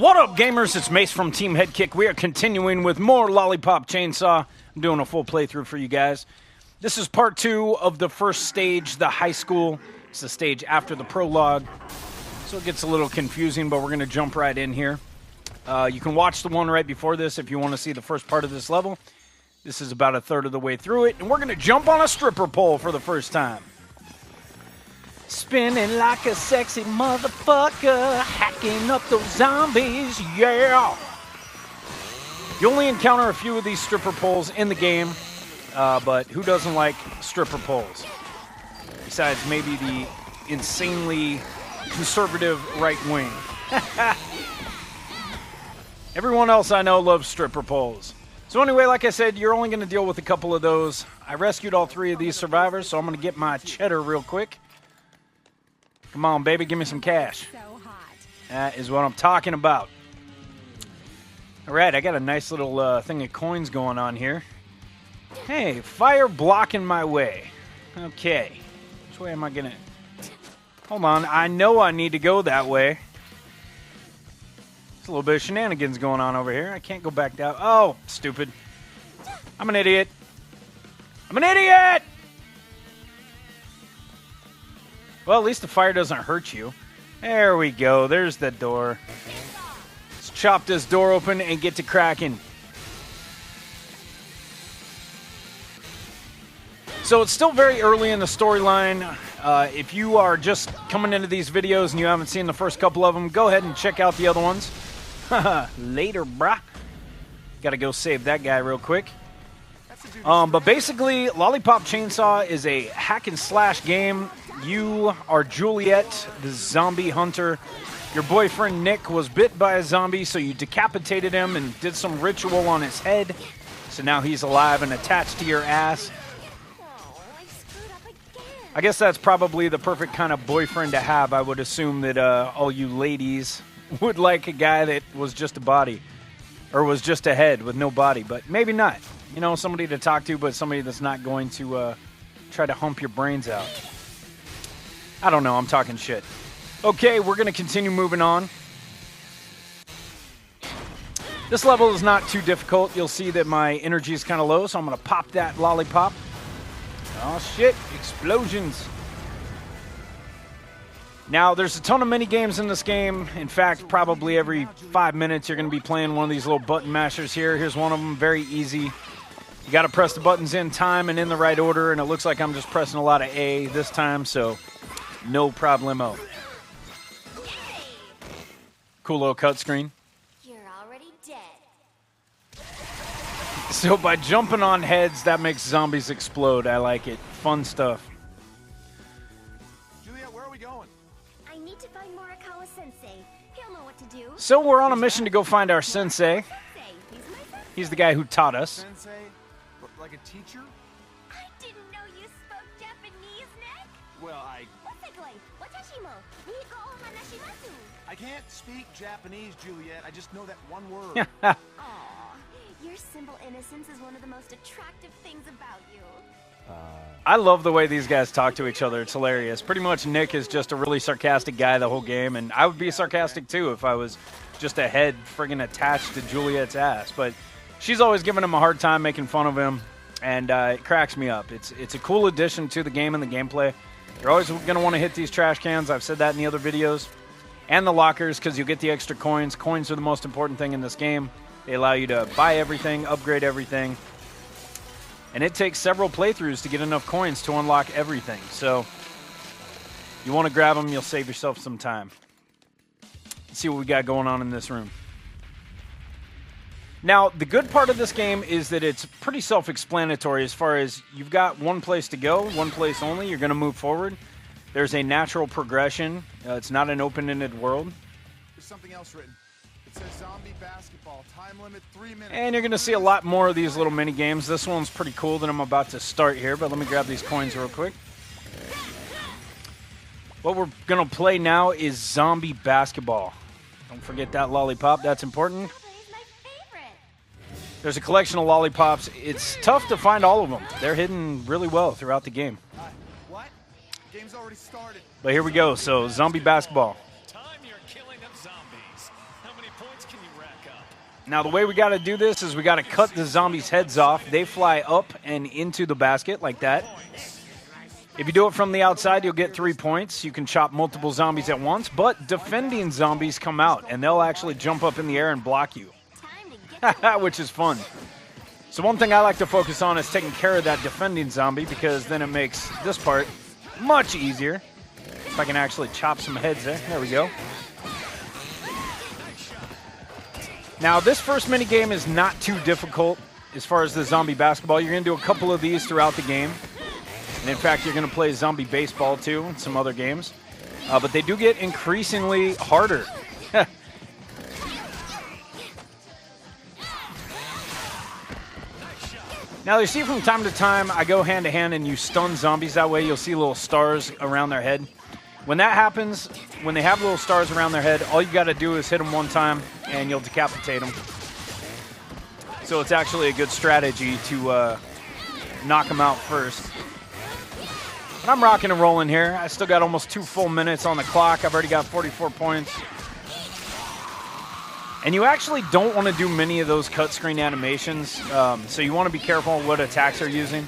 What up, gamers? It's Mase from Teamheadkick. We are continuing with more Lollipop Chainsaw. I'm doing a full playthrough for you guys. This is part 2 of the first stage, the high school. It's the stage after the prologue, so it gets a little confusing, but we're going to jump right in here. You can watch the one right before this if you want to see the first part of this level. This is about a third of the way through it, and we're going to jump on a stripper pole for the first time. Spinning like a sexy motherfucker, hacking up those zombies, yeah! You only encounter a few of these stripper poles in the game, but who doesn't like stripper poles? Besides maybe the insanely conservative right wing. Everyone else I know loves stripper poles. So anyway, like I said, you're only going to deal with a couple of those. I rescued all 3 of these survivors, so I'm going to get my cheddar real quick. Come on, baby, give me some cash. That is what I'm talking about. All right, I got a nice little thing of coins going on here. Hey, fire blocking my way. Okay. Which way am I going to... Hold on, I know I need to go that way. There's a little bit of shenanigans going on over here. I can't go back down. Oh, stupid. I'm an idiot. I'm an idiot! Well, at least the fire doesn't hurt you. There we go. There's the door. Let's chop this door open and get to cracking. So it's still very early in the storyline. If you are just coming into these videos and you haven't seen the first couple of them, go ahead and check out the other ones. Later, brah. Gotta go save that guy real quick. But basically, Lollipop Chainsaw is a hack and slash game. You are Juliet, the zombie hunter. Your boyfriend Nick was bit by a zombie, so you decapitated him and did some ritual on his head. So now he's alive and attached to your ass. I guess that's probably the perfect kind of boyfriend to have. I would assume that all you ladies would like a guy that was just a body, or was just a head with no body, but maybe not. You know, somebody to talk to, but somebody that's not going to try to hump your brains out. I don't know, I'm talking shit. Okay, we're going to continue moving on. This level is not too difficult. You'll see that my energy is kind of low, so I'm going to pop that lollipop. Oh shit, explosions. Now, there's a ton of mini games in this game. In fact, probably every 5 minutes you're going to be playing one of these little button mashers here. Here's one of them, very easy. You got to press the buttons in time and in the right order, and it looks like I'm just pressing a lot of A this time, so no problemo. Cool little cut screen. You're already dead. So by jumping on heads, that makes zombies explode. I like it. Fun stuff. Juliet, where are we going? I need to find Morikawa Sensei. He'll know what to do. So we're on a mission to go find our sensei. He's my friend. He's the guy who taught us. Sensei? Like a teacher? I didn't know you spoke Japanese, Nick. Well, I can't speak Japanese, Juliet. I just know that one word. Aw, your simple innocence is one of the most attractive things about you. I love the way these guys talk to each other. It's hilarious. Pretty much Nick is just a really sarcastic guy the whole game, and I would be sarcastic too if I was just a head friggin' attached to Juliet's ass. But she's always giving him a hard time, making fun of him, and it cracks me up. It's a cool addition to the game and the gameplay. You're always going to want to hit these trash cans. I've said that in the other videos. And the lockers, because you'll get the extra coins. Coins are the most important thing in this game. They allow you to buy everything, upgrade everything. And it takes several playthroughs to get enough coins to unlock everything. So you want to grab them, you'll save yourself some time. Let's see what we got going on in this room. Now, the good part of this game is that it's pretty self-explanatory as far as you've got one place to go, one place only. You're going to move forward. There's a natural progression. It's not an open-ended world. There's something else written. It says zombie basketball. Time limit 3 minutes. And you're going to see a lot more of these little mini games. This one's pretty cool that I'm about to start here, but let me grab these coins real quick. What we're going to play now is zombie basketball. Don't forget that lollipop. That's important. There's a collection of lollipops. It's tough to find all of them. They're hidden really well throughout the game. What? Game's already started. But here we go. So, zombie basketball. Time you're killing them zombies. How many Now, the way we got to do this is we got to cut the zombies' heads off. They fly up and into the basket like that. If you do it from the outside, you'll get 3 points. You can chop multiple zombies at once, but defending zombies come out, and they'll actually jump up in the air and block you, which is fun. So one thing I like to focus on is taking care of that defending zombie, because then it makes this part much easier. If I can actually chop some heads there. There we go. Now, this first minigame is not too difficult as far as the zombie basketball. You're going to do a couple of these throughout the game. And in fact, you're going to play zombie baseball too and some other games. But they do get increasingly harder. Now, you see from time to time, I go hand to hand and you stun zombies that way. You'll see little stars around their head. When that happens, when they have little stars around their head, all you got to do is hit them one time and you'll decapitate them. So it's actually a good strategy to knock them out first. But I'm rocking and rolling here. I still got almost 2 full minutes on the clock. I've already got 44 points. And you actually don't want to do many of those cut screen animations, so you want to be careful what attacks you're using.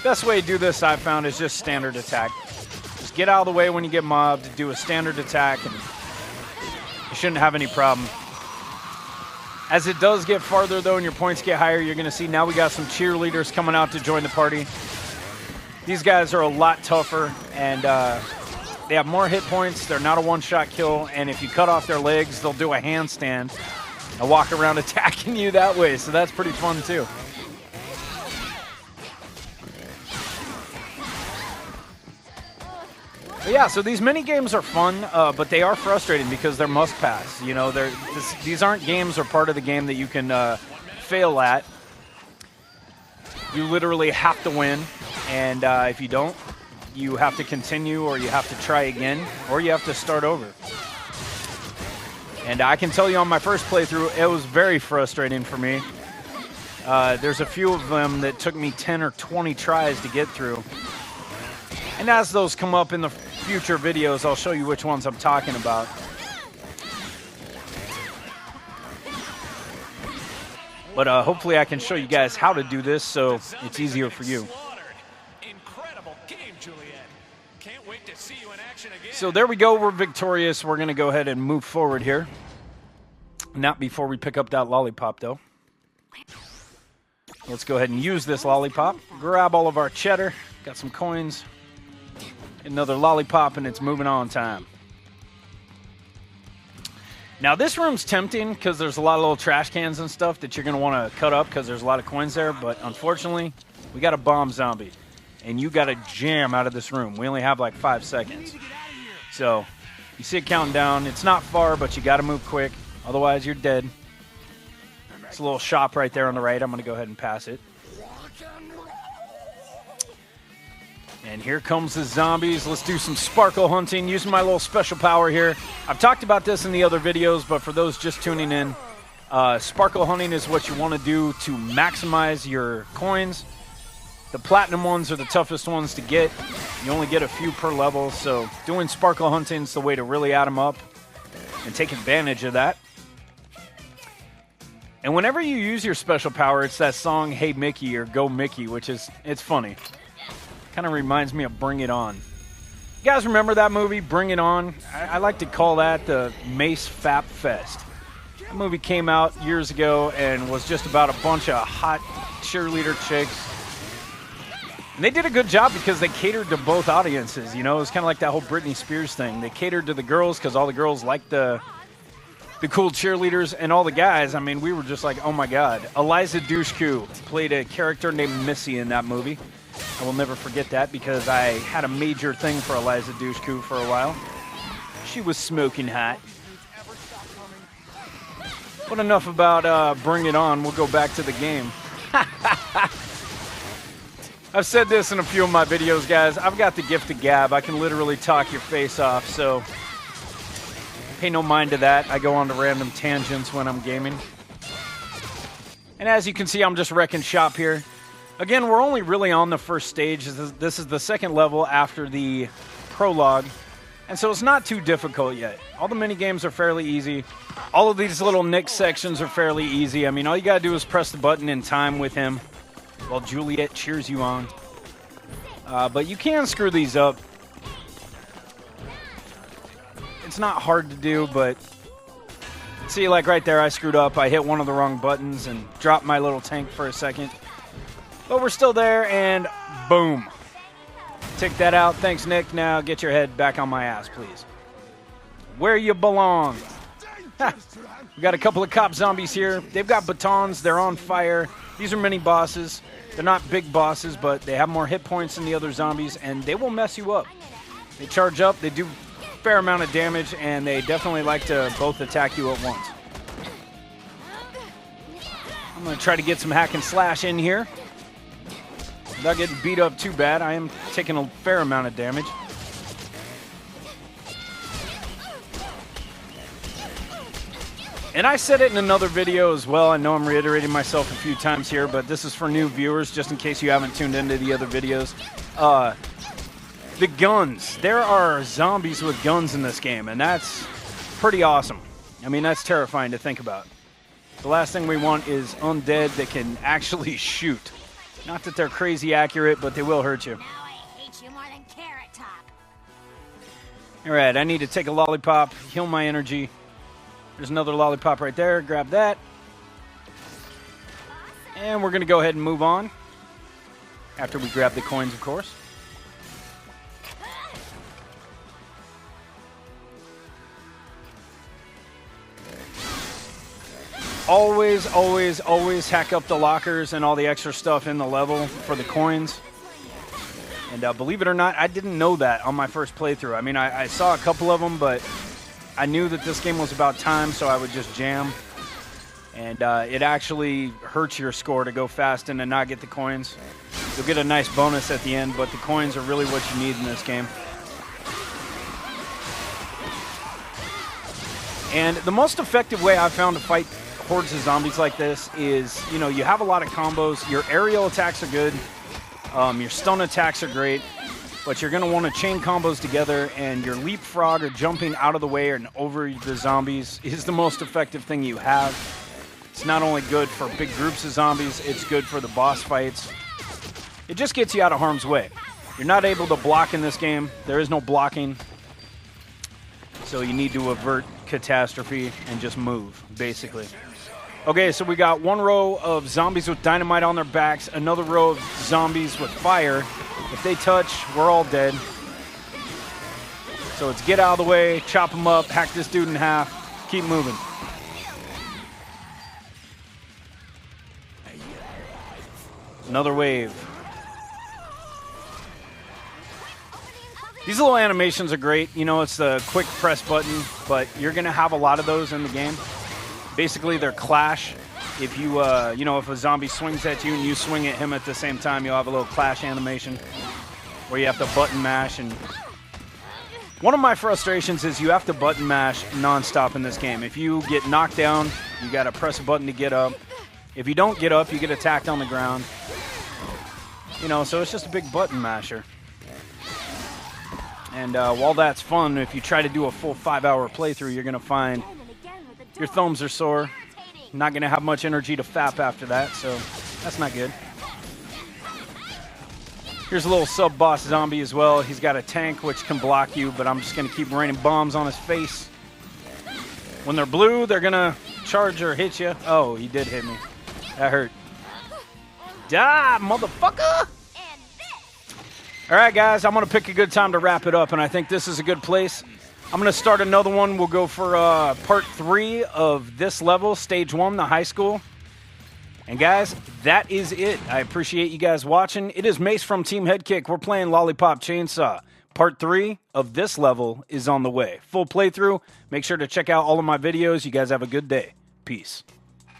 Best way to do this, I've found, is just standard attack. Just get out of the way when you get mobbed, do a standard attack, and you shouldn't have any problem. As it does get farther, though, and your points get higher, you're going to see now we got some cheerleaders coming out to join the party. These guys are a lot tougher, and they have more hit points. They're not a one-shot kill, and if you cut off their legs, they'll do a handstand and walk around attacking you that way, so that's pretty fun, too. But yeah, so these mini games are fun, but they are frustrating because they're must-pass. You know, these aren't games or part of the game that you can fail at. You literally have to win, and if you don't, you have to continue, or you have to try again, or you have to start over. And I can tell you on my first playthrough, it was very frustrating for me. There's a few of them that took me 10 or 20 tries to get through. And as those come up in the future videos, I'll show you which ones I'm talking about. But hopefully I can show you guys how to do this so it's easier for you. So there we go. We're victorious. We're going to go ahead and move forward here. Not before we pick up that lollipop, though. Let's go ahead and use this lollipop. Grab all of our cheddar. Got some coins. Another lollipop, and it's moving on time. Now, this room's tempting because there's a lot of little trash cans and stuff that you're going to want to cut up because there's a lot of coins there. But unfortunately, we got a bomb zombie. And you got to jam out of this room. We only have like 5 seconds. So, you see it counting down. It's not far, but you got to move quick. Otherwise, you're dead. It's a little shop right there on the right. I'm going to go ahead and pass it. And here comes the zombies. Let's do some sparkle hunting using my little special power here. I've talked about this in the other videos, but for those just tuning in, sparkle hunting is what you want to do to maximize your coins. The platinum ones are the toughest ones to get. You only get a few per level, so doing sparkle hunting is the way to really add them up and take advantage of that. And whenever you use your special power, it's that song, Hey Mickey, or Go Mickey, which is, it's funny. Kind of reminds me of Bring It On. You guys remember that movie, Bring It On? I like to call that the Mase Fap Fest. That movie came out years ago and was just about a bunch of hot cheerleader chicks. And they did a good job because they catered to both audiences, you know? It was kind of like that whole Britney Spears thing. They catered to the girls because all the girls liked the cool cheerleaders, and all the guys, I mean, we were just like, oh my God. Eliza Dushku played a character named Missy in that movie. I will never forget that because I had a major thing for Eliza Dushku for a while. She was smoking hot. But enough about Bring It On. We'll go back to the game. I've said this in a few of my videos, guys. I've got the gift of gab. I can literally talk your face off, so pay no mind to that. I go on to random tangents when I'm gaming. And as you can see, I'm just wrecking shop here. Again, we're only really on the first stage. This is the second level after the prologue. And so it's not too difficult yet. All the mini games are fairly easy. All of these little Nick sections are fairly easy. I mean, all you gotta do is press the button in time with him while Juliet cheers you on. But you can screw these up. It's not hard to do, but see, like right there, I screwed up. I hit one of the wrong buttons and dropped my little tank for a second. But we're still there, and boom. Take that out. Thanks, Nick. Now get your head back on my ass, please. Where you belong. Ha. We got a couple of cop zombies here. They've got batons. They're on fire. These are mini bosses. They're not big bosses, but they have more hit points than the other zombies, and they will mess you up. They charge up. They do a fair amount of damage, and they definitely like to both attack you at once. I'm going to try to get some hack and slash in here. Without getting beat up too bad. I am taking a fair amount of damage. And I said it in another video as well. I know I'm reiterating myself a few times here, but this is for new viewers, just in case you haven't tuned into the other videos. The guns. There are zombies with guns in this game, and that's pretty awesome. I mean, that's terrifying to think about. The last thing we want is undead that can actually shoot. Not that they're crazy accurate, but they will hurt you. Now I hate you more than Carrot Top. All right, I need to take a lollipop, heal my energy. There's another lollipop right there. Grab that. And we're going to go ahead and move on. After we grab the coins, of course. Always, always, always hack up the lockers and all the extra stuff in the level for the coins. And believe it or not, I didn't know that on my first playthrough. I mean, I saw a couple of them, but I knew that this game was about time, so I would just jam. And it actually hurts your score to go fast and to not get the coins. You'll get a nice bonus at the end, but the coins are really what you need in this game. And the most effective way I've found to fight hordes of zombies like this is, you know, you have a lot of combos. Your aerial attacks are good. Your stun attacks are great. But you're going to want to chain combos together, and your leapfrog or jumping out of the way and over the zombies is the most effective thing you have. It's not only good for big groups of zombies, it's good for the boss fights. It just gets you out of harm's way. You're not able to block in this game. There is no blocking. So you need to avert catastrophe and just move, basically. Okay, so we got one row of zombies with dynamite on their backs, another row of zombies with fire. If they touch, we're all dead. So let's get out of the way, chop them up, hack this dude in half, keep moving. Another wave. These little animations are great. You know, it's the quick press button, but you're going to have a lot of those in the game. Basically, they're clash. If you, you know, if a zombie swings at you and you swing at him at the same time, you'll have a little clash animation where you have to button mash. And one of my frustrations is you have to button mash nonstop in this game. If you get knocked down, you got to press a button to get up. If you don't get up, you get attacked on the ground. You know, so it's just a big button masher. And while that's fun, if you try to do a full 5-hour playthrough, you're going to find your thumbs are sore. Not going to have much energy to fap after that, so that's not good. Here's a little sub-boss zombie as well. He's got a tank which can block you, but I'm just going to keep raining bombs on his face. When they're blue, they're going to charge or hit you. Oh, he did hit me. That hurt. Die, motherfucker! All right, guys, I'm going to pick a good time to wrap it up, and I think this is a good place. I'm going to start another one. We'll go for part 3 of this level, stage 1, the high school. And, guys, that is it. I appreciate you guys watching. It is Mase from Teamheadkick. We're playing Lollipop Chainsaw. Part 3 of this level is on the way. Full playthrough. Make sure to check out all of my videos. You guys have a good day. Peace.